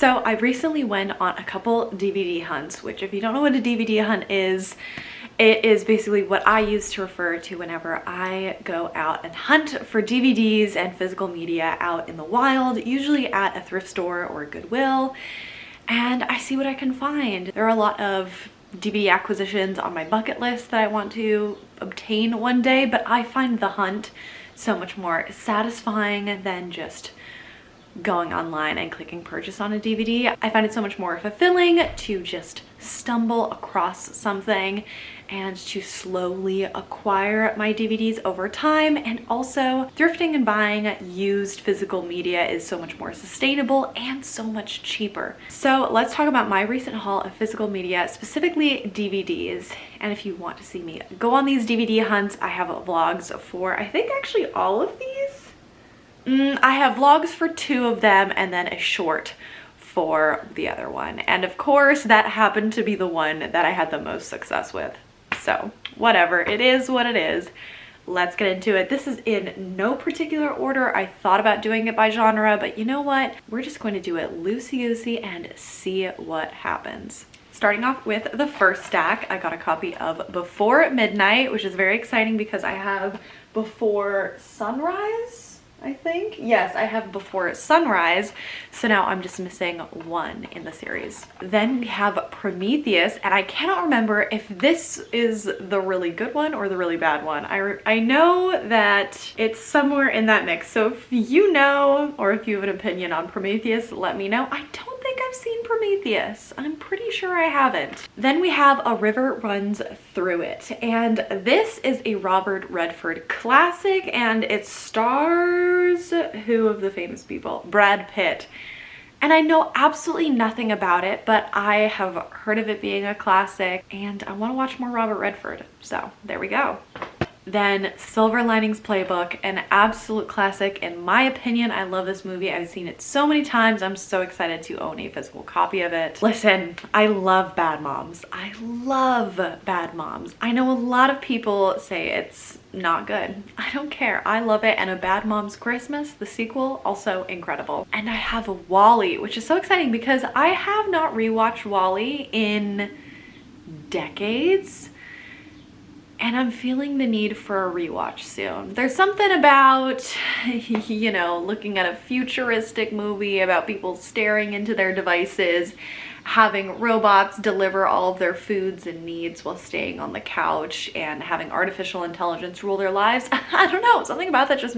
So I recently went on a couple DVD hunts, which if you don't know what a DVD hunt is, it is basically what I use to refer to whenever I go out and hunt for DVDs and physical media out in the wild, usually at a thrift store or a Goodwill, and I see what I can find. There are a lot of DVD acquisitions on my bucket list that I want to obtain one day, but I find the hunt so much more satisfying than just going online and clicking purchase on a DVD. I find it so much more fulfilling to just stumble across something and to slowly acquire my DVDs over time. And also thrifting and buying used physical media is so much more sustainable and so much cheaper. So let's talk about my recent haul of physical media, specifically DVDs. And if you want to see me go on these DVD hunts, I have vlogs for, I think actually all of these. I have vlogs for 2 of them and then a short for the other one. And of course, that happened to be the one that I had the most success with. So whatever, it is what it is. Let's get into it. This is in no particular order. I thought about doing it by genre, but you know what? We're just going to do it loosey-goosey and see what happens. Starting off with the first stack, I got a copy of Before Midnight, which is very exciting because I have Before Sunrise, I think. Yes, I have Before Sunrise, so now I'm just missing one in the series. Then we have Prometheus, and I cannot remember if this is the really good one or the really bad one. I know that it's somewhere in that mix, so if you know or if you have an opinion on Prometheus, let me know. I don't think I've seen Prometheus. I'm pretty sure I haven't. Then we have A River Runs Through It, and this is a Robert Redford classic, and it stars who of the famous people? Brad Pitt. And I know absolutely nothing about it, but I have heard of it being a classic and I want to watch more Robert Redford. So there we go. Then Silver Linings Playbook, an absolute classic in my opinion. I love this movie. I've seen it so many times. I'm so excited to own a physical copy of it. Listen, I love Bad Moms. I love Bad Moms. I know a lot of people say it's not good. I don't care. I love it. And A Bad Moms Christmas, the sequel, also incredible. And I have a WALL-E, which is so exciting because I have not rewatched WALL-E in decades. And I'm feeling the need for a rewatch soon. There's something about, you know, looking at a futuristic movie about people staring into their devices, having robots deliver all of their foods and needs while staying on the couch, and having artificial intelligence rule their lives. I don't know, something about that just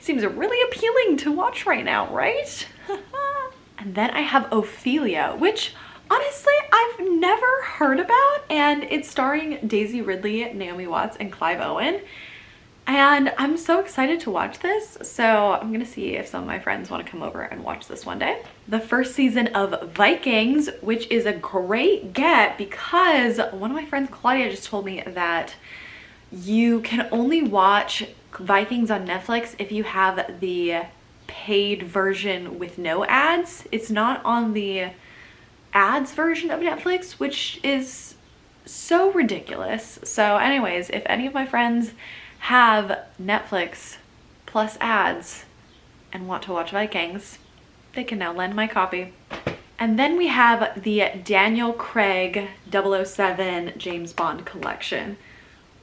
seems really appealing to watch right now, right? And then I have Ophelia, which honestly, I've never heard about, and it's starring Daisy Ridley, Naomi Watts, and Clive Owen. And I'm so excited to watch this, so I'm gonna see if some of my friends want to come over and watch this one day. The first season of Vikings, which is a great get because one of my friends, Claudia, just told me that you can only watch Vikings on Netflix if you have the paid version with no ads. It's not on the ads version of Netflix, which is so ridiculous. So anyways, if any of my friends have Netflix plus ads and want to watch Vikings, they can now lend my copy. And then we have the Daniel Craig 007 James Bond collection,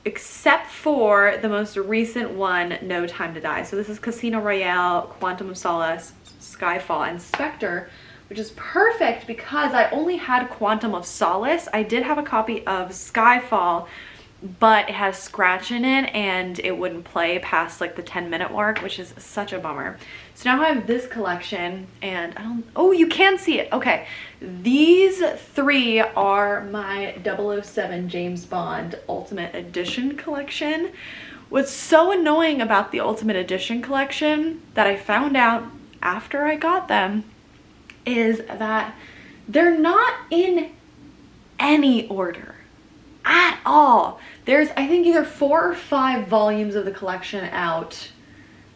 except for the most recent one, No Time to Die. So this is Casino Royale, Quantum of Solace, Skyfall, and Spectre, which is perfect because I only had Quantum of Solace. I did have a copy of Skyfall, but it has scratch in it and it wouldn't play past like the 10-minute mark, which is such a bummer. So now I have this collection and oh, you can see it. Okay, these 3 are my 007 James Bond Ultimate Edition collection. What's so annoying about the Ultimate Edition collection that I found out after I got them is that they're not in any order at all. There's, I think, either 4 or 5 volumes of the collection out,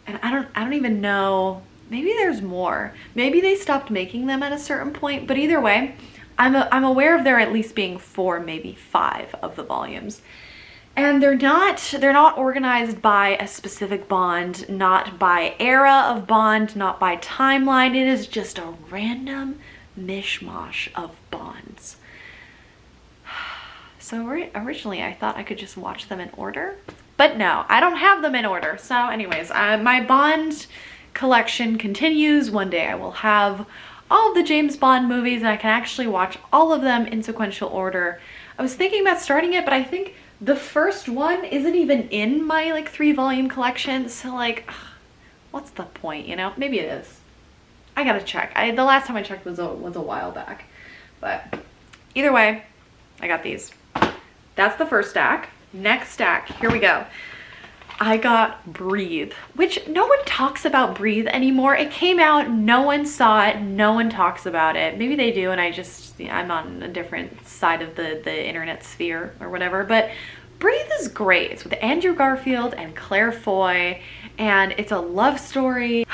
and I don't even know, maybe there's more. Maybe they stopped making them at a certain point, but either way, I'm aware of there at least being 4, maybe 5 of the volumes. And they're not organized by a specific Bond, not by era of Bond, not by timeline. It is just a random mishmash of Bonds. So originally I thought I could just watch them in order, but no, I don't have them in order. So anyways, my Bond collection continues. One day I will have all of the James Bond movies and I can actually watch all of them in sequential order. I was thinking about starting it, but I think the first one isn't even in my like 3-volume collection. So like, what's the point, you know? Maybe it is. I gotta check. The last time I checked was a while back, but either way, I got these. That's the first stack. Next stack, here we go. I got Breathe, which no one talks about Breathe anymore. It came out, no one saw it, no one talks about it. Maybe they do and I'm on a different side of the internet sphere or whatever, but Breathe is great. It's with Andrew Garfield and Claire Foy, and it's a love story.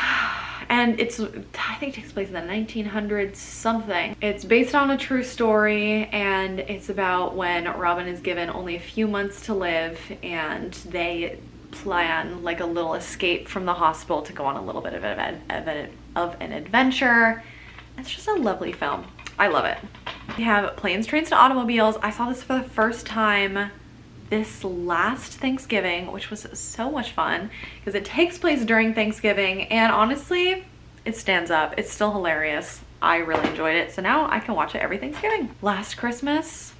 And I think it takes place in the 1900s something. It's based on a true story, and it's about when Robin is given only a few months to live and they plan like a little escape from the hospital to go on a little bit of an adventure. It's just a lovely film. I love it. We have Planes, Trains, and Automobiles. I saw this for the first time this last Thanksgiving, which was so much fun because it takes place during Thanksgiving, and honestly, it stands up. It's still hilarious. I really enjoyed it, so now I can watch it every Thanksgiving. Last Christmas,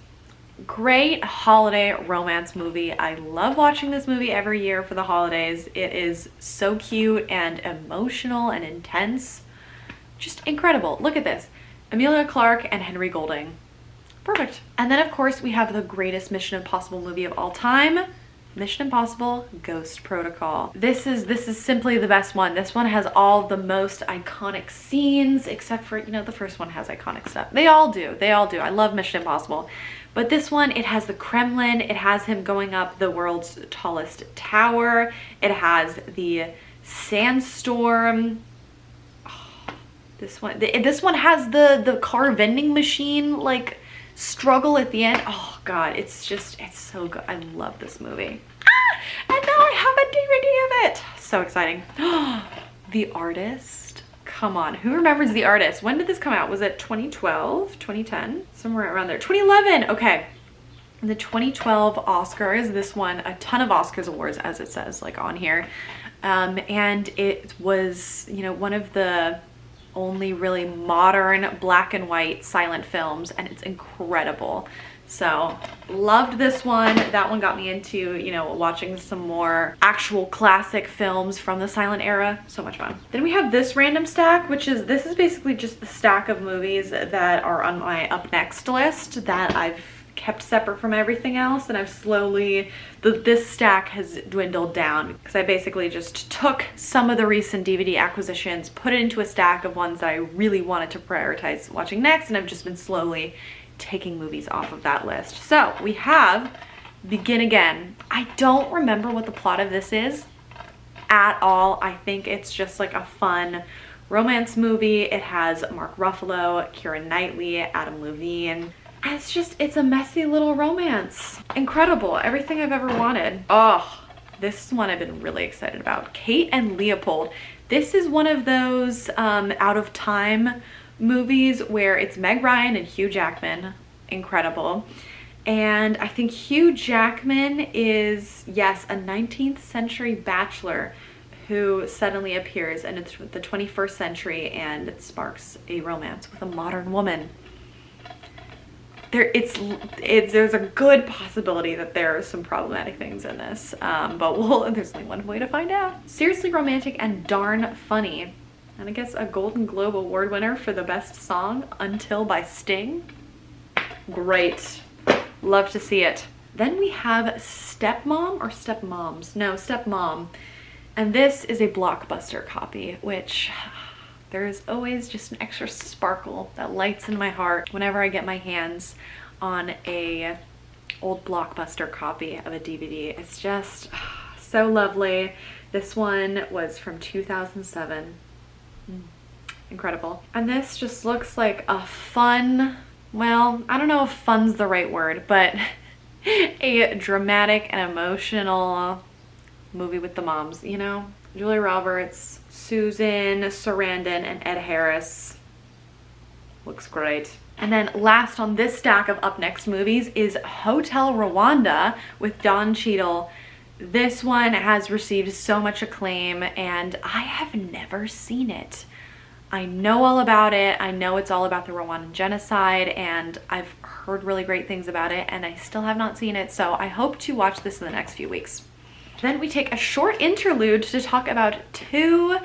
great holiday romance movie. I love watching this movie every year for the holidays. It is so cute and emotional and intense. Just incredible. Look at this. Emilia Clarke and Henry Golding. Perfect. And then of course we have the greatest Mission Impossible movie of all time, Mission Impossible Ghost Protocol. This is simply the best one. This one has all the most iconic scenes, except for, you know, the first one has iconic stuff. They all do. I love Mission Impossible. But this one, it has the Kremlin, it has him going up the world's tallest tower, it has the sandstorm. This one has the car vending machine like struggle at the end. Oh god, it's so good. I love this movie. And now I have a DVD of it. So exciting. The Artist. Come on, who remembers The Artist? When did this come out? Was it 2012, 2010? Somewhere around there. 2011. Okay. The 2012 Oscars. This won a ton of Oscars awards, as it says like on here. And it was, you know, one of the only really modern black and white silent films, and it's incredible. So loved this one. That one got me into, you know, watching some more actual classic films from the silent era. So much fun. Then we have this random stack, this is basically just the stack of movies that are on my up next list that I've kept separate from everything else, and I've slowly, this stack has dwindled down because I basically just took some of the recent DVD acquisitions, put it into a stack of ones that I really wanted to prioritize watching next, and I've just been slowly taking movies off of that list. So we have Begin Again. I don't remember what the plot of this is at all. I think it's just like a fun romance movie. It has Mark Ruffalo, Keira Knightley, Adam Levine. It's a messy little romance. Incredible. Everything I've ever wanted. Oh, this one I've been really excited about. Kate and Leopold. This is one of those out of time movies where it's Meg Ryan and Hugh Jackman. Incredible. And I think Hugh Jackman is, yes, a 19th century bachelor who suddenly appears in the 21st century and it sparks a romance with a modern woman. There's a good possibility that there are some problematic things in this, but there's only one way to find out. Seriously Romantic and Darn Funny. And I guess a Golden Globe Award winner for the best song, Until by Sting. Great. Love to see it. Then we have Stepmom or Stepmoms? No, Stepmom. And this is a Blockbuster copy, which there's always just an extra sparkle that lights in my heart whenever I get my hands on a old Blockbuster copy of a DVD. It's just so lovely. This one was from 2007. Incredible. And this just looks like a fun, well, I don't know if fun's the right word, but a dramatic and emotional movie with the moms, you know? Julia Roberts, Susan Sarandon, and Ed Harris. Looks great. And then last on this stack of up next movies is Hotel Rwanda with Don Cheadle. This one has received so much acclaim and I have never seen it. I know all about it. I know it's all about the Rwandan genocide and I've heard really great things about it and I still have not seen it. So I hope to watch this in the next few weeks. Then we take a short interlude to talk about 2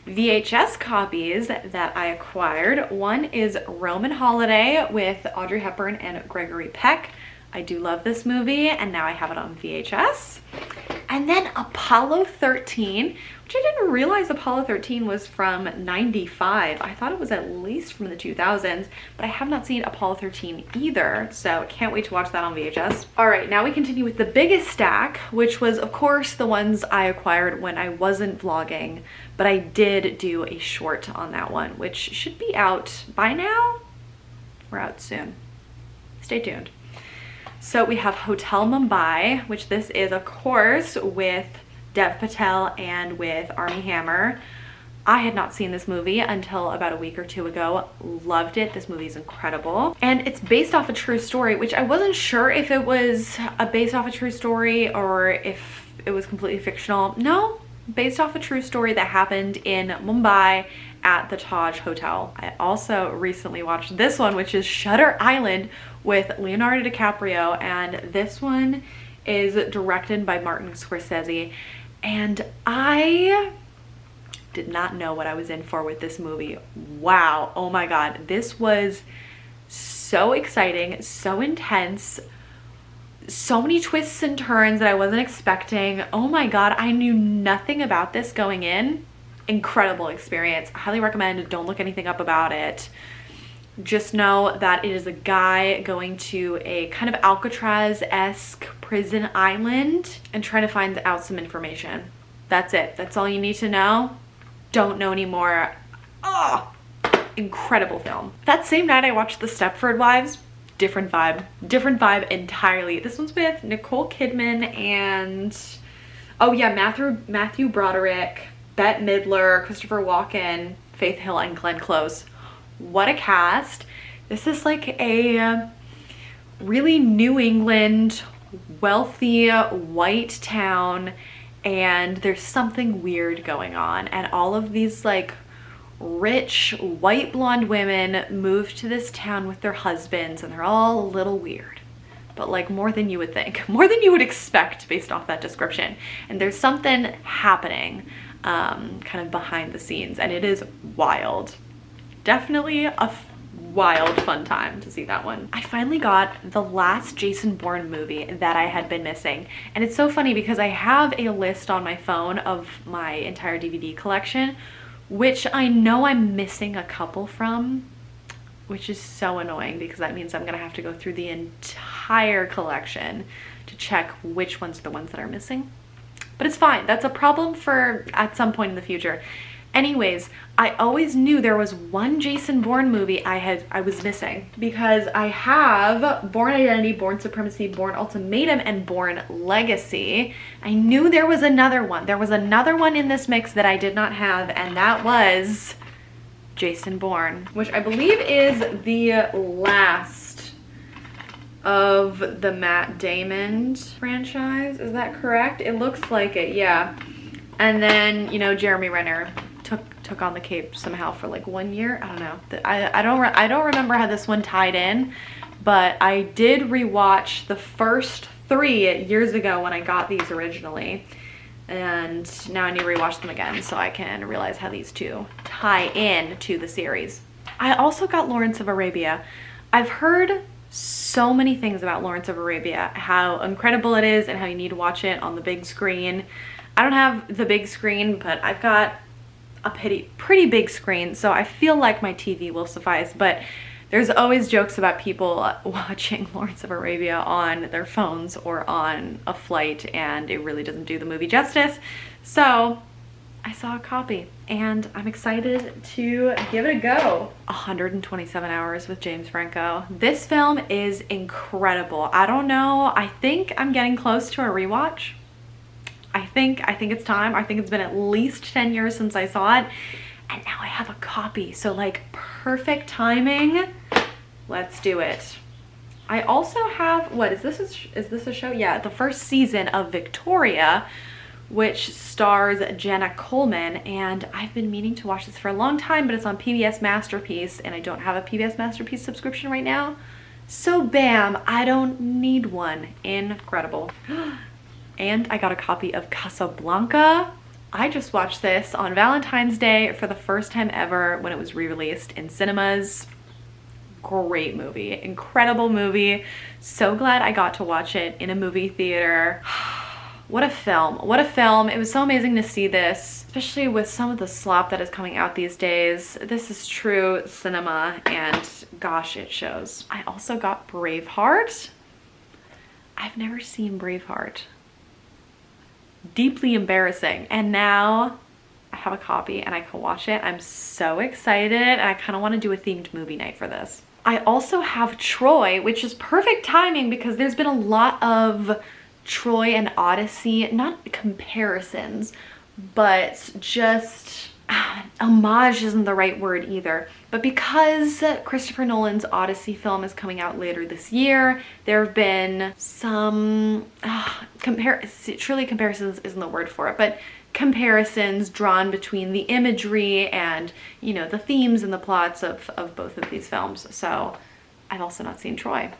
VHS copies that I acquired. One is Roman Holiday with Audrey Hepburn and Gregory Peck. I do love this movie and now I have it on VHS. And then Apollo 13, which I didn't realize Apollo 13 was from 95. I thought it was at least from the 2000s, but I have not seen Apollo 13 either, so can't wait to watch that on VHS. All right, now we continue with the biggest stack, which was of course the ones I acquired when I wasn't vlogging, but I did do a short on that one, which should be out by now. We're out soon. Stay tuned. So we have Hotel Mumbai, which this is of course with Dev Patel and with Armie Hammer. I had not seen this movie until about a week or 2 ago. Loved it. This movie is incredible. And it's based off a true story, which I wasn't sure if it was based off a true story or if it was completely fictional. No, based off a true story that happened in Mumbai at the Taj Hotel. I also recently watched this one, which is Shutter Island with Leonardo DiCaprio, and this one is directed by Martin Scorsese. And I did not know what I was in for with this movie. Wow, oh my god, this was so exciting, so intense, so many twists and turns that I wasn't expecting. Oh my god, I knew nothing about this going in. Incredible experience. Highly recommend. Don't look anything up about it. Just know that it is a guy going to a kind of Alcatraz-esque prison island and trying to find out some information. That's it. That's all you need to know. Don't know anymore. Oh, incredible film. That same night I watched The Stepford Wives. Different vibe entirely. This one's with Nicole Kidman and, oh yeah, Matthew Broderick, Bette Midler, Christopher Walken, Faith Hill, and Glenn Close. What a cast. This is like a really New England, wealthy, white town, and there's something weird going on. And all of these like rich, white blonde women move to this town with their husbands, and they're all a little weird. But like more than you would think, more than you would expect based off that description. And there's something happening kind of behind the scenes, and it is wild. Definitely a wild fun time to see that one. I finally got the last Jason Bourne movie that I had been missing, and it's so funny because I have a list on my phone of my entire DVD collection, which I know I'm missing a couple from, which is so annoying because that means I'm gonna have to go through the entire collection to check which ones are the ones that are missing. But it's fine. That's a problem for at some point in the future. Anyways, I always knew there was one Jason Bourne movie I was missing because I have Bourne Identity, Bourne Supremacy, Bourne Ultimatum, and Bourne Legacy. I knew there was another one. There was another one in this mix that I did not have, and that was Jason Bourne, which I believe is the last of the Matt Damon franchise. Is that correct? It looks like it, yeah. And then, you know, Jeremy Renner took on the cape somehow for like 1 year. I don't know. I don't remember how this one tied in, but I did rewatch the first 3 years ago when I got these originally, and now I need to rewatch them again so I can realize how these two tie in to the series. I also got Lawrence of Arabia. I've heard so many things about Lawrence of Arabia, how incredible it is and how you need to watch it on the big screen. I don't have the big screen, but I've got a pretty big screen, so I feel like my TV will suffice. But there's always jokes about people watching Lawrence of Arabia on their phones or on a flight, and it really doesn't do the movie justice. So I saw a copy and I'm excited to give it a go. 127 hours with James Franco. This film is incredible. I don't know, I think I'm getting close to a rewatch. I think it's time. I think it's been at least 10 years since I saw it, and now I have a copy. So like perfect timing. Let's do it. I also have, what is this? Is this a show? Yeah, the first season of Victoria, which stars Jenna Coleman, and I've been meaning to watch this for a long time, but it's on PBS Masterpiece, and I don't have a PBS Masterpiece subscription right now. So bam, I don't need one. Incredible. And I got a copy of Casablanca. I just watched this on Valentine's Day for the first time ever when it was re-released in cinemas. Great movie, incredible movie. So glad I got to watch it in a movie theater. What a film, what a film. It was so amazing to see this, especially with some of the slop that is coming out these days. This is true cinema, and gosh, it shows. I also got Braveheart. I've never seen Braveheart. Deeply embarrassing. And now I have a copy and I can watch it. I'm so excited, and I kind of want to do a themed movie night for this. I also have Troy, which is perfect timing because there's been a lot of Troy and Odyssey, not comparisons, but just homage isn't the right word either. But because Christopher Nolan's Odyssey film is coming out later this year, there have been some truly comparisons isn't the word for it, but comparisons drawn between the imagery and, you know, the themes and the plots of both of these films. So I've also not seen Troy.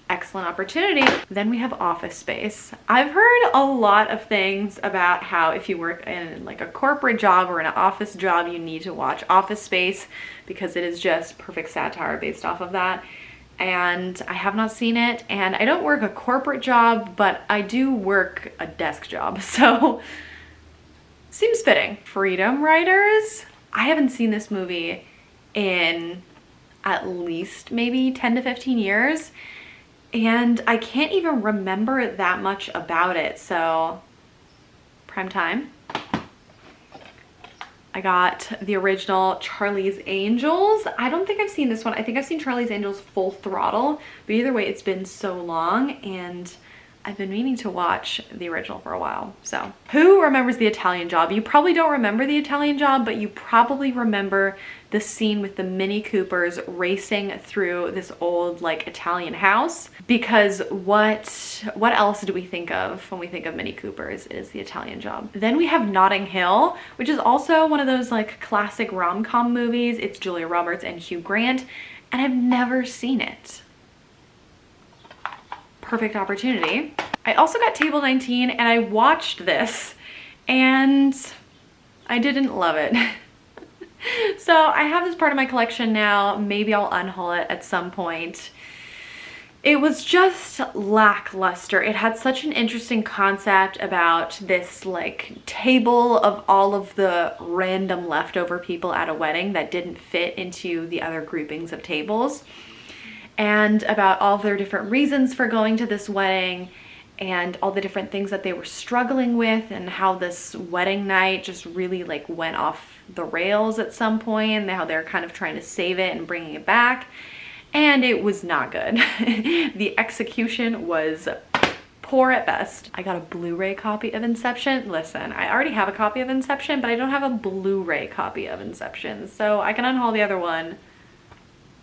Excellent opportunity. Then we have Office Space. I've heard a lot of things about how if you work in like a corporate job or an office job, you need to watch Office Space because it is just perfect satire based off of that. And I have not seen it, and I don't work a corporate job, but I do work a desk job, so seems fitting. Freedom Writers. I haven't seen this movie in at least maybe 10 to 15 years. And I can't even remember that much about it, so prime time. I got the original Charlie's Angels. I don't think I've seen this one. I think I've seen Charlie's Angels Full Throttle, but either way, it's been so long, and I've been meaning to watch the original for a while. So who remembers The Italian Job? You probably don't remember The Italian Job, but you probably remember the scene with the Mini Coopers racing through this old like Italian house, because what else do we think of when we think of Mini Coopers? It is The Italian Job. Then we have Notting Hill, which is also one of those like classic rom-com movies. It's Julia Roberts and Hugh Grant, and I've never seen it. Perfect opportunity. I also got Table 19, and I watched this and I didn't love it. So I have this part of my collection now. Maybe I'll unhaul it at some point. It was just lackluster. It had such an interesting concept about this like table of all of the random leftover people at a wedding that didn't fit into the other groupings of tables, and about all of their different reasons for going to this wedding and all the different things that they were struggling with, and how this wedding night just really like went off the rails at some point, and how they're kind of trying to save it and bringing it back. And it was not good. The execution was poor at best. I got a Blu-ray copy of Inception. Listen, I already have a copy of Inception, but I don't have a Blu-ray copy of Inception, so I can unhaul the other one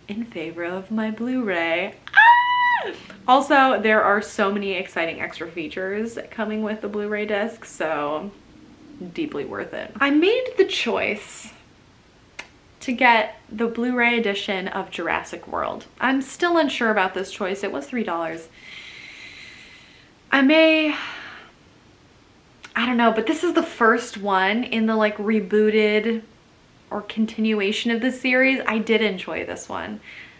in favor of my Blu-ray. Also, there are so many exciting extra features coming with the Blu-ray disc, so deeply worth it. I made the choice to get the Blu-ray edition of Jurassic World. I'm still unsure about this choice. It was $3. I don't know, but this is the first one in the like rebooted or continuation of the series. I did enjoy this one.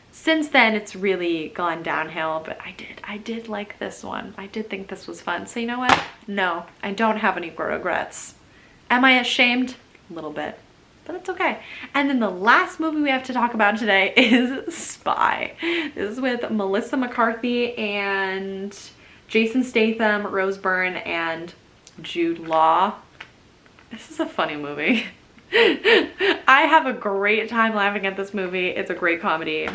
Since then, it's really gone downhill, but I did like this one. I did think this was fun. So you know what? No, I don't have any regrets. Am I ashamed? A little bit, but it's okay. And then the last movie we have to talk about today is Spy. This is with Melissa McCarthy and Jason Statham, Rose Byrne, and Jude Law. This is a funny movie. I have a great time laughing at this movie. It's a great comedy.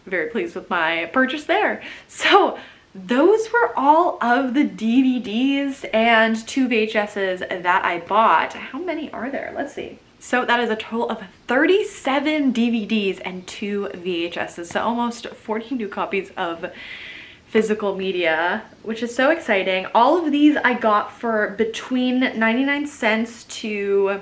Very pleased with my purchase there. So those were all of the DVDs and 2 VHSs that I bought. How many are there? Let's see. So that is a total of 37 DVDs and 2 VHSs. So almost 42 copies of physical media, which is so exciting. All of these I got for between 99 cents to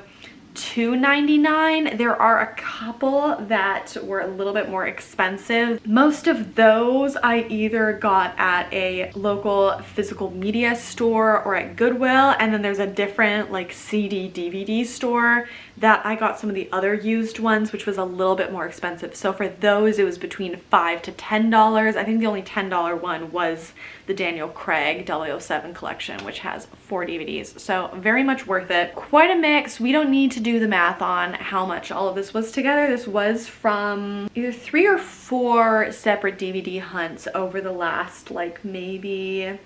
$2.99. There are a couple that were a little bit more expensive. Most of those I either got at a local physical media store or at Goodwill, and then there's a different like CD DVD store that I got some of the other used ones, which was a little bit more expensive. So for those it was between $5 to $10. I think the only $10 one was the Daniel Craig 007 collection, which has 4 DVDs. So very much worth it. Quite a mix. We don't need to do the math on how much all of this was together. This was from either 3 or 4 separate DVD hunts over the last like maybe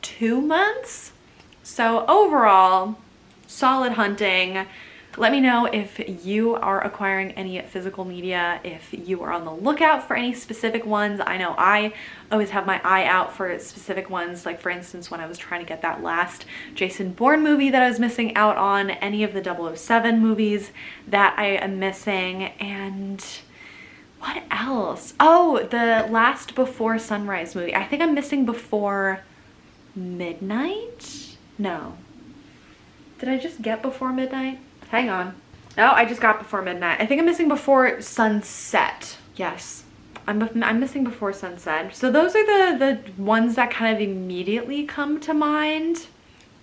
2 months. So overall, solid hunting. Let me know if you are acquiring any physical media, if you are on the lookout for any specific ones. I know I always have my eye out for specific ones, like for instance when I was trying to get that last Jason Bourne movie that I was missing out on, any of the 007 movies that I am missing, and what else? Oh, the last Before Sunrise movie. I think I'm missing Before Midnight? No. Did I just get Before Midnight? Hang on. Oh, I just got Before Midnight. I think I'm missing Before Sunset. Yes, I'm missing Before Sunset. So those are the ones that kind of immediately come to mind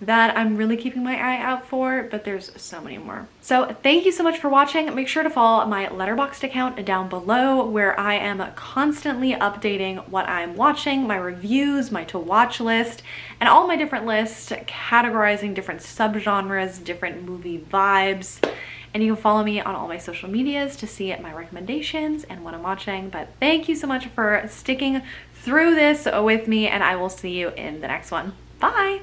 that I'm really keeping my eye out for, but there's so many more. So thank you so much for watching. Make sure to follow my Letterboxd account down below, where I am constantly updating what I'm watching, my reviews, my to watch list, and all my different lists, categorizing different subgenres, different movie vibes. And you can follow me on all my social medias to see my recommendations and what I'm watching. But thank you so much for sticking through this with me, and I will see you in the next one. Bye!